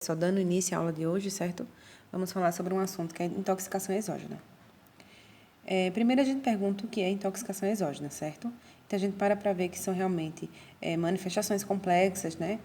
Só dando início à aula de hoje, certo? Vamos falar sobre um assunto que é intoxicação exógena. Primeiro a gente pergunta o que é intoxicação exógena, certo? Então a gente para ver que são realmente manifestações complexas, né?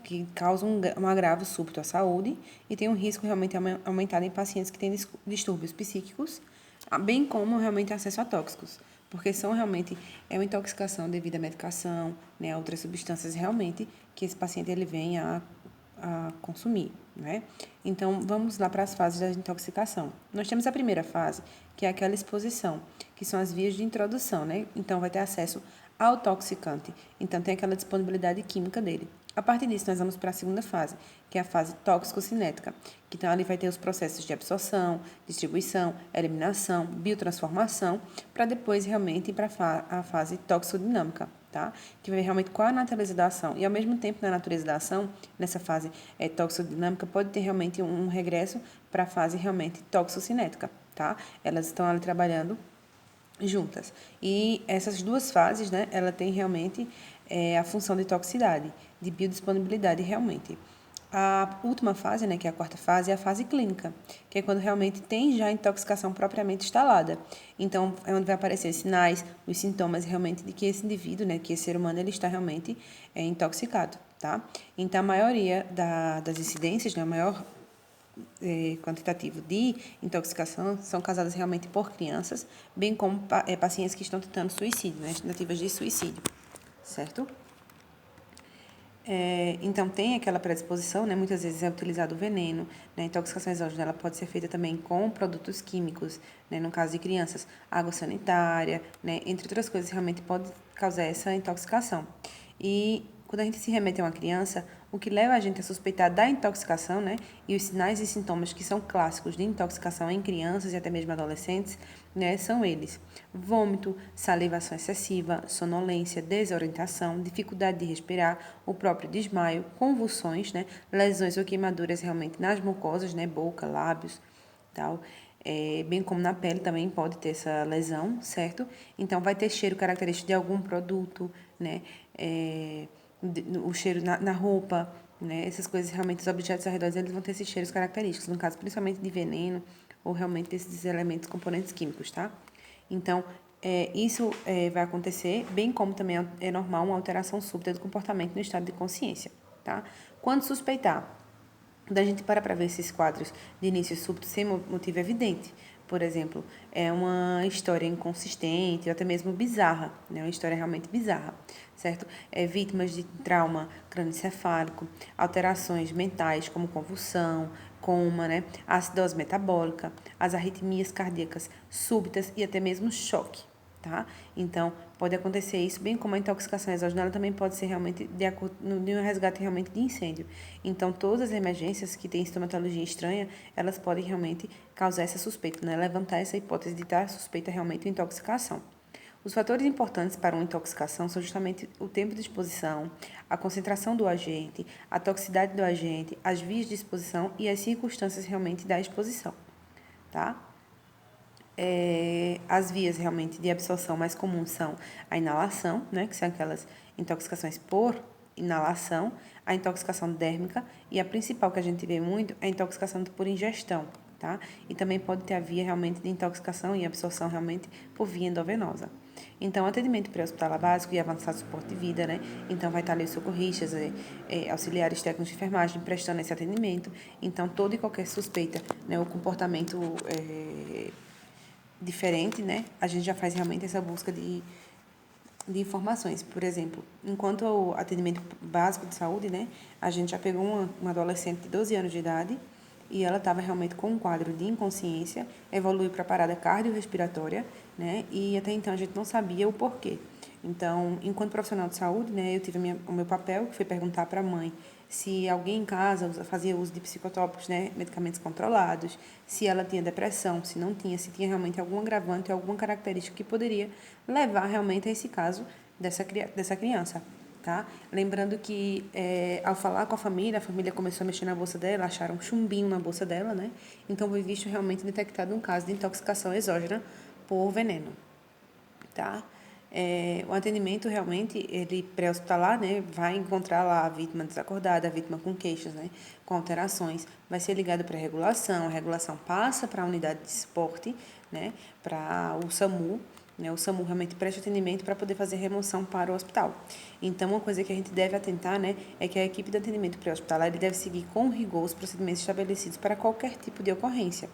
Que causam um agravo súbito à saúde e tem um risco realmente aumentado em pacientes que têm distúrbios psíquicos, bem como realmente acesso a tóxicos, porque são realmente uma intoxicação devido à medicação, né, a outras substâncias realmente que esse paciente ele vem a consumir, né? Então, vamos lá para as fases da intoxicação. Nós temos a primeira fase, que é aquela exposição, que são as vias de introdução, né? Então, vai ter acesso ao toxicante. Então, tem aquela disponibilidade química dele. A partir disso, nós vamos para a segunda fase, que é a fase tóxico-cinética, que então ali vai ter os processos de absorção, distribuição, eliminação, biotransformação, para depois realmente ir para a fase toxodinâmica, tá? Que vai realmente qual a natureza da ação. E ao mesmo tempo, na natureza da ação, nessa fase toxodinâmica, pode ter realmente um regresso para a fase realmente toxocinética, tá? Elas estão ali trabalhando juntas. E essas duas fases, né, ela tem realmente a função de toxicidade, de biodisponibilidade realmente. A última fase, né, que é a quarta fase, é a fase clínica, que é quando realmente tem já a intoxicação propriamente instalada. Então, é onde vai aparecer sinais, os sintomas realmente de que esse indivíduo, né, que esse ser humano, ele está realmente intoxicado, tá? Então, a maioria das incidências, né, a maior quantitativo de intoxicação são causadas realmente por crianças, bem como pacientes que estão tentando suicídio, né, tentativas de suicídio, certo? Então, tem aquela predisposição, né? Muitas vezes é utilizado o veneno, né? A intoxicação exógena ela pode ser feita também com produtos químicos, né? No caso de crianças, água sanitária, né? Entre outras coisas, realmente pode causar essa intoxicação. E quando a gente se remete a uma criança, o que leva a gente a suspeitar da intoxicação, né? E os sinais e sintomas que são clássicos de intoxicação em crianças e até mesmo adolescentes, né? São eles: vômito, salivação excessiva, sonolência, desorientação, dificuldade de respirar, o próprio desmaio, convulsões, né? Lesões ou queimaduras realmente nas mucosas, né? Boca, lábios, tal. Bem como na pele também pode ter essa lesão, certo? Então, vai ter cheiro característico de algum produto, né? O cheiro na roupa, né? Essas coisas, realmente, os objetos ao redor, eles vão ter esses cheiros característicos, no caso, principalmente de veneno ou realmente desses elementos, componentes químicos, tá? Então, isso vai acontecer, bem como também é normal uma alteração súbita do comportamento no estado de consciência, tá? Quando suspeitar, quando a gente para ver esses quadros de início súbito sem motivo evidente, por exemplo, é uma história inconsistente ou até mesmo bizarra, né? Uma história realmente bizarra, certo? Vítimas de trauma crânioencefálico, alterações mentais como convulsão, coma, né? Acidose metabólica, as arritmias cardíacas súbitas e até mesmo choque, tá? Então, pode acontecer isso, bem como a intoxicação exógena, ela também pode ser realmente de um resgate realmente de incêndio. Então, todas as emergências que têm sintomatologia estranha, elas podem realmente causar essa suspeita, né? Levantar essa hipótese de estar suspeita realmente de intoxicação. Os fatores importantes para uma intoxicação são justamente o tempo de exposição, a concentração do agente, a toxicidade do agente, as vias de exposição e as circunstâncias realmente da exposição, tá? As vias realmente de absorção mais comuns são a inalação, né, que são aquelas intoxicações por inalação, a intoxicação dérmica e a principal que a gente vê muito é a intoxicação por ingestão, tá? E também pode ter a via realmente de intoxicação e absorção realmente por via endovenosa. Então, atendimento pré-hospitalar básico e avançado suporte de vida, né? Então, vai estar ali os socorristas, auxiliares técnicos de enfermagem prestando esse atendimento. Então, toda e qualquer suspeita, né, o comportamento diferente, né? A gente já faz realmente essa busca de informações. Por exemplo, enquanto o atendimento básico de saúde, né? A gente já pegou uma adolescente de 12 anos de idade e ela estava realmente com um quadro de inconsciência, evoluiu para parada cardiorrespiratória, né? E até então a gente não sabia o porquê. Então, enquanto profissional de saúde, né, eu tive o meu papel, que foi perguntar para a mãe se alguém em casa fazia uso de psicotrópicos, né, medicamentos controlados, se ela tinha depressão, se não tinha, se tinha realmente algum agravante, alguma característica que poderia levar realmente a esse caso dessa criança, tá? Lembrando que ao falar com a família começou a mexer na bolsa dela, acharam um chumbinho na bolsa dela, né? Então foi visto realmente detectado um caso de intoxicação exógena por veneno, tá? O atendimento realmente, ele pré-hospitalar, né, vai encontrar lá a vítima desacordada, a vítima com queixas, né, com alterações, vai ser ligado para a regulação passa para a unidade de suporte, né, para o SAMU, né, o SAMU realmente presta atendimento para poder fazer remoção para o hospital. Então, uma coisa que a gente deve atentar, né, é que a equipe de atendimento pré-hospitalar ele deve seguir com rigor os procedimentos estabelecidos para qualquer tipo de ocorrência.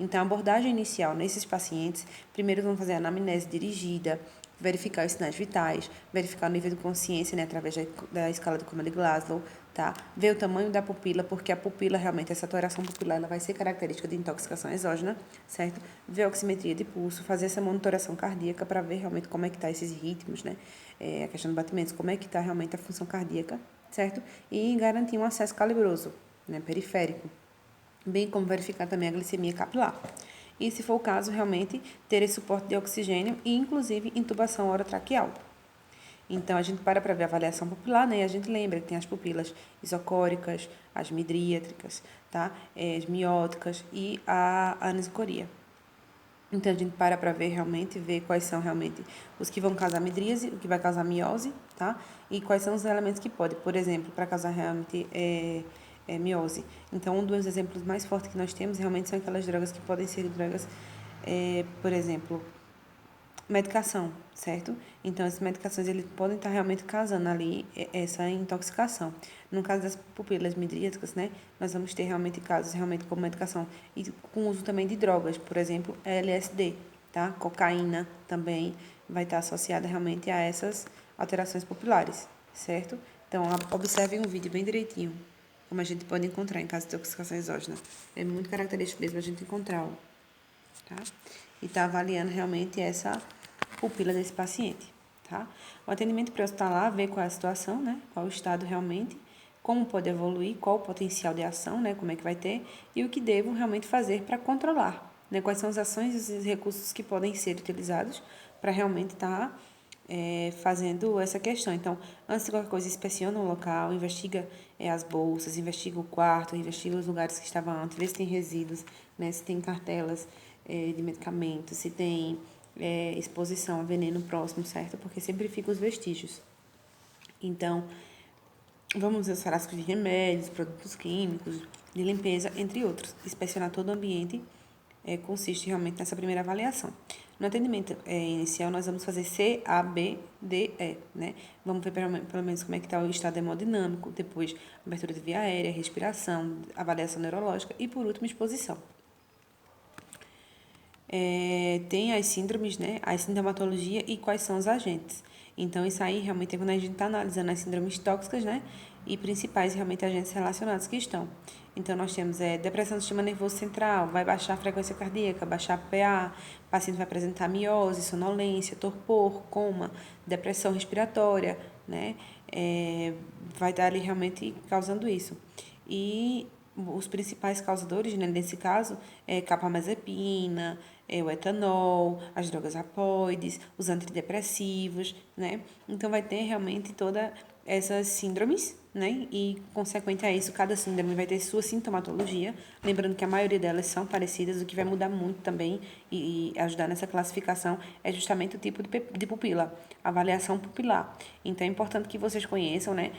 Então, a abordagem inicial nesses pacientes, primeiro vamos fazer a anamnese dirigida, verificar os sinais vitais, verificar o nível de consciência, né, através da escala de Coma de Glasgow, tá? Ver o tamanho da pupila, porque a pupila realmente, essa atoração pupilar, ela vai ser característica de intoxicação exógena, certo? Ver a oximetria de pulso, fazer essa monitoração cardíaca para ver realmente como é que tá esses ritmos, né? A questão de batimentos, como é que tá realmente a função cardíaca, certo? E garantir um acesso calibroso, né, periférico, bem como verificar também a glicemia capilar. E, se for o caso, realmente ter esse suporte de oxigênio e, inclusive, intubação orotraqueal. Então, a gente para ver a avaliação pupilar, né? E a gente lembra que tem as pupilas isocóricas, as midríatricas, tá? As mióticas e a anisocoria. Então, a gente para ver realmente, ver quais são realmente os que vão causar midríase, o que vai causar miose, tá? E quais são os elementos que podem, por exemplo, para causar realmente miose. Então, um dos exemplos mais fortes que nós temos realmente são aquelas drogas que podem ser drogas, por exemplo, medicação, certo? Então, essas medicações eles podem estar realmente causando ali essa intoxicação. No caso das pupilas midríaticas, né, nós vamos ter realmente casos realmente com medicação e com uso também de drogas, por exemplo, LSD, tá? Cocaína também vai estar associada realmente a essas alterações pupilares, certo? Então, observem o vídeo bem direitinho, como a gente pode encontrar em caso de intoxicação exógena. É muito característico mesmo a gente encontrar, ó, tá? E tá avaliando realmente essa pupila desse paciente, tá? O atendimento pré-hospitalar vê qual é a situação, né? Qual o estado realmente, como pode evoluir, qual o potencial de ação, né? Como é que vai ter e o que devo realmente fazer para controlar, né? Quais são as ações e os recursos que podem ser utilizados para realmente estar fazendo essa questão. Então, antes de qualquer coisa, inspeciona o local, investiga as bolsas, investiga o quarto, investiga os lugares que estavam antes, vê se tem resíduos, né? Se tem cartelas de medicamentos, se tem exposição a veneno próximo, certo? Porque sempre ficam os vestígios. Então, vamos ver os frascos de remédios, produtos químicos, de limpeza, entre outros. Inspecionar todo o ambiente consiste realmente nessa primeira avaliação. No atendimento inicial, nós vamos fazer C, A, B, D, E, né? Vamos ver pelo menos como é que está o estado hemodinâmico, depois abertura de via aérea, respiração, avaliação neurológica e, por último, exposição. Tem as síndromes, né? A sintomatologia e quais são os agentes. Então, isso aí realmente é quando a gente está analisando as síndromes tóxicas, né? E principais realmente agentes relacionados que estão. Então, nós temos depressão do sistema nervoso central, vai baixar a frequência cardíaca, baixar a PA, o paciente vai apresentar miose, sonolência, torpor, coma, depressão respiratória, né? Vai estar ali realmente causando isso. E os principais causadores, né, nesse caso, carbamazepina, o etanol, as drogas apoides, os antidepressivos, né? Então, vai ter realmente todas essas síndromes, né? E, consequente a isso, cada síndrome vai ter sua sintomatologia. Lembrando que a maioria delas são parecidas, o que vai mudar muito também e ajudar nessa classificação é justamente o tipo de pupila, avaliação pupilar. Então, é importante que vocês conheçam, né,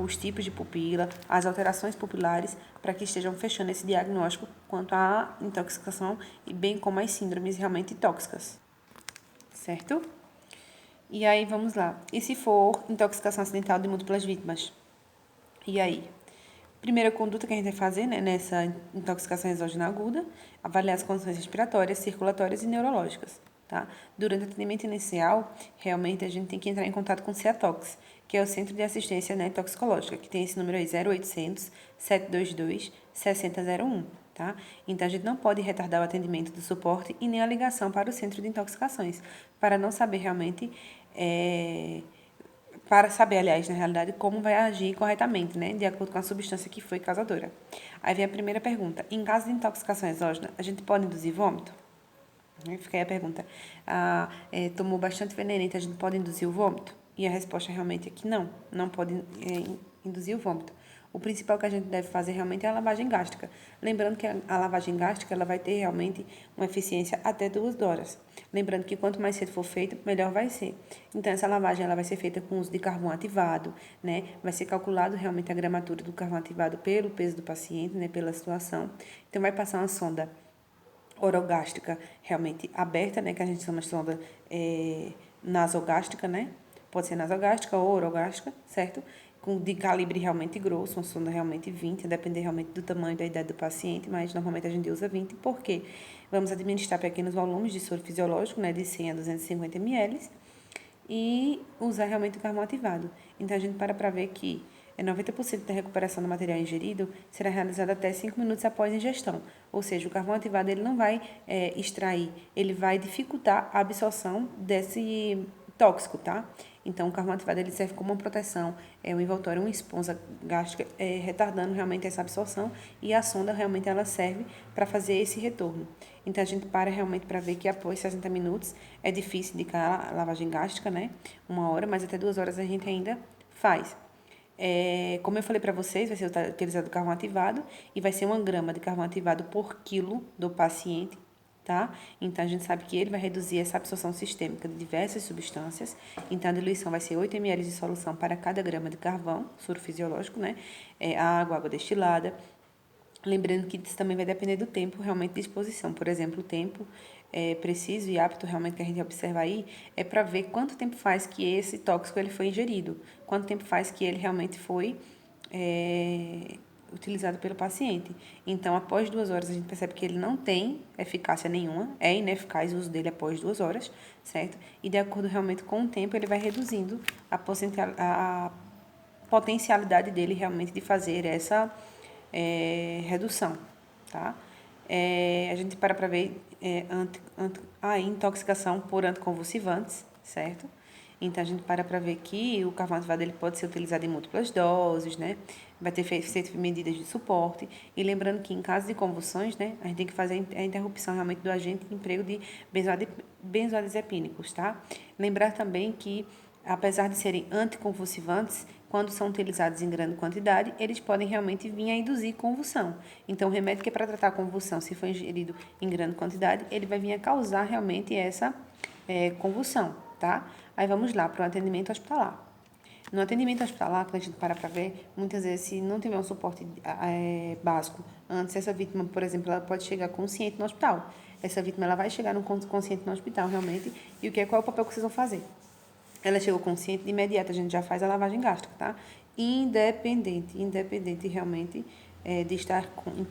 os tipos de pupila, as alterações pupilares, para que estejam fechando esse diagnóstico quanto à intoxicação e bem como as síndromes realmente tóxicas, certo? E aí, vamos lá. E se for intoxicação acidental de múltiplas vítimas? E aí? Primeira conduta que a gente vai fazer, né, nessa intoxicação exógena aguda, avaliar as condições respiratórias, circulatórias e neurológicas, tá? Durante o atendimento inicial, realmente a gente tem que entrar em contato com o CEATOX, que é o Centro de Assistência, né, Toxicológica, que tem esse número aí, 0800 722 6001, tá? Então, a gente não pode retardar o atendimento do suporte e nem a ligação para o Centro de Intoxicações, para não saber realmente para saber, aliás, na realidade, como vai agir corretamente, né, de acordo com a substância que foi causadora. Aí vem a primeira pergunta. Em caso de intoxicação exógena, a gente pode induzir vômito? Fica aí a pergunta. Tomou bastante veneno, então a gente pode induzir o vômito? E a resposta realmente é que não pode induzir o vômito. o principal que a gente deve fazer realmente é a lavagem gástrica. Lembrando que a lavagem gástrica ela vai ter realmente uma eficiência até 2 horas. Lembrando que quanto mais cedo for feito, melhor vai ser. Então, essa lavagem ela vai ser feita com uso de carvão ativado, né? Vai ser calculado realmente a gramatura do carvão ativado pelo peso do paciente, né? Pela situação. Então, vai passar uma sonda orogástrica realmente aberta, né? Que a gente chama de sonda nasogástrica, né? Pode ser nasogástrica ou orogástrica, certo? De calibre realmente grosso, uma sonda realmente 20, a depender realmente do tamanho e da idade do paciente, mas normalmente a gente usa 20, porque vamos administrar pequenos volumes de soro fisiológico, né, de 100 a 250 ml, e usar realmente o carvão ativado. Então, a gente para ver que 90% da recuperação do material ingerido será realizada até 5 minutos após a ingestão. Ou seja, o carvão ativado ele não vai extrair, ele vai dificultar a absorção desse tóxico, tá? Então, o carvão ativado ele serve como uma proteção, um envoltório, uma esponja gástrica, retardando realmente essa absorção, e a sonda realmente ela serve para fazer esse retorno. Então, a gente para realmente para ver que após 60 minutos é difícil indicar a lavagem gástrica, né? 1 hora, mas até 2 horas a gente ainda faz. Como eu falei para vocês, vai ser utilizado carvão ativado e vai ser 1 grama de carvão ativado por quilo do paciente, tá? Então, a gente sabe que ele vai reduzir essa absorção sistêmica de diversas substâncias. Então, a diluição vai ser 8 ml de solução para cada grama de carvão, soro fisiológico, né? Água destilada. Lembrando que isso também vai depender do tempo realmente de exposição. Por exemplo, o tempo preciso e apto realmente que a gente observa aí é para ver quanto tempo faz que esse tóxico ele foi ingerido, quanto tempo faz que ele realmente foi utilizado pelo paciente. Então, após 2 horas, a gente percebe que ele não tem eficácia nenhuma, é ineficaz o uso dele após 2 horas, certo? E de acordo realmente com o tempo, ele vai reduzindo a potencialidade dele realmente de fazer essa redução, tá? A gente para ver a intoxicação por anticonvulsivantes, certo? Então, a gente para ver que o carvão ativado ele pode ser utilizado em múltiplas doses, né? Vai ter feito medidas de suporte. E lembrando que, em caso de convulsões, né? A gente tem que fazer a interrupção realmente do agente de emprego de benzodiazepínicos, tá? Lembrar também que, apesar de serem anticonvulsivantes, quando são utilizados em grande quantidade, eles podem realmente vir a induzir convulsão. Então, o remédio que é para tratar a convulsão, se for ingerido em grande quantidade, ele vai vir a causar realmente essa convulsão, tá? Aí vamos lá para o atendimento hospitalar. No atendimento hospitalar, quando a gente para ver, muitas vezes, se não tiver um suporte básico, antes essa vítima, por exemplo, ela pode chegar consciente no hospital. Essa vítima ela vai chegar consciente no hospital, realmente, e qual é o papel que vocês vão fazer? Ela chegou consciente, de imediato a gente já faz a lavagem gástrica, tá? Independente realmente de estar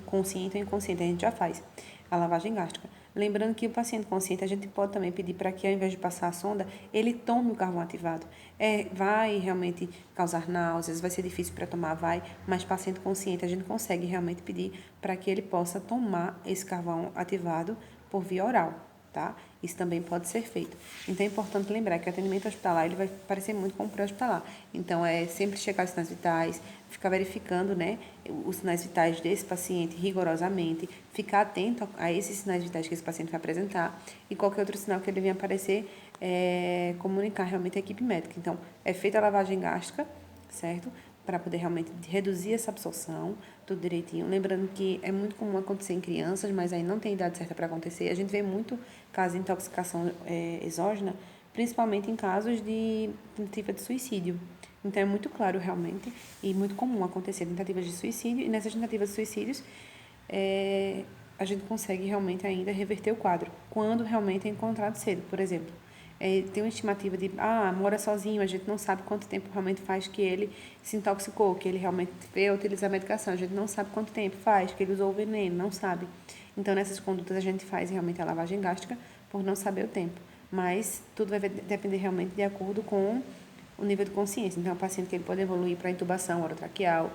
consciente ou inconsciente, a gente já faz a lavagem gástrica. Lembrando que o paciente consciente, a gente pode também pedir para que, ao invés de passar a sonda, ele tome o carvão ativado. Vai realmente causar náuseas, vai ser difícil para tomar, mas paciente consciente, a gente consegue realmente pedir para que ele possa tomar esse carvão ativado por via oral, tá? Isso também pode ser feito. Então, é importante lembrar que o atendimento hospitalar ele vai parecer muito com o pré-hospitalar. Então, sempre checar os sinais vitais, ficar verificando, né, os sinais vitais desse paciente rigorosamente, ficar atento a esses sinais vitais que esse paciente vai apresentar e qualquer outro sinal que ele venha aparecer, comunicar realmente à equipe médica. Então, é feita a lavagem gástrica, certo? Para poder realmente reduzir essa absorção, tudo direitinho. Lembrando que é muito comum acontecer em crianças, mas aí não tem idade certa para acontecer. A gente vê muito casos de intoxicação exógena, principalmente em casos de tentativa de suicídio. Então, é muito claro realmente e muito comum acontecer tentativas de suicídio. E nessas tentativas de suicídios, a gente consegue realmente ainda reverter o quadro, quando realmente é encontrado cedo, por exemplo. Tem uma estimativa de, mora sozinho, a gente não sabe quanto tempo realmente faz que ele se intoxicou, que ele realmente veio a utilizar a medicação, a gente não sabe quanto tempo faz, que ele usou o veneno, não sabe. Então, nessas condutas, a gente faz realmente a lavagem gástrica por não saber o tempo. Mas tudo vai depender realmente de acordo com o nível de consciência. Então, é um paciente que ele pode evoluir para intubação orotraqueal,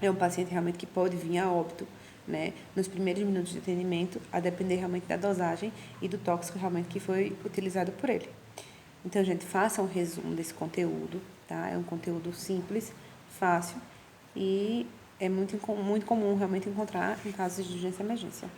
é um paciente realmente que pode vir a óbito, né, nos primeiros minutos de atendimento, a depender realmente da dosagem e do tóxico realmente que foi utilizado por ele. Então, gente, faça um resumo desse conteúdo, tá? É um conteúdo simples, fácil e é muito comum realmente encontrar em casos de urgência e emergência.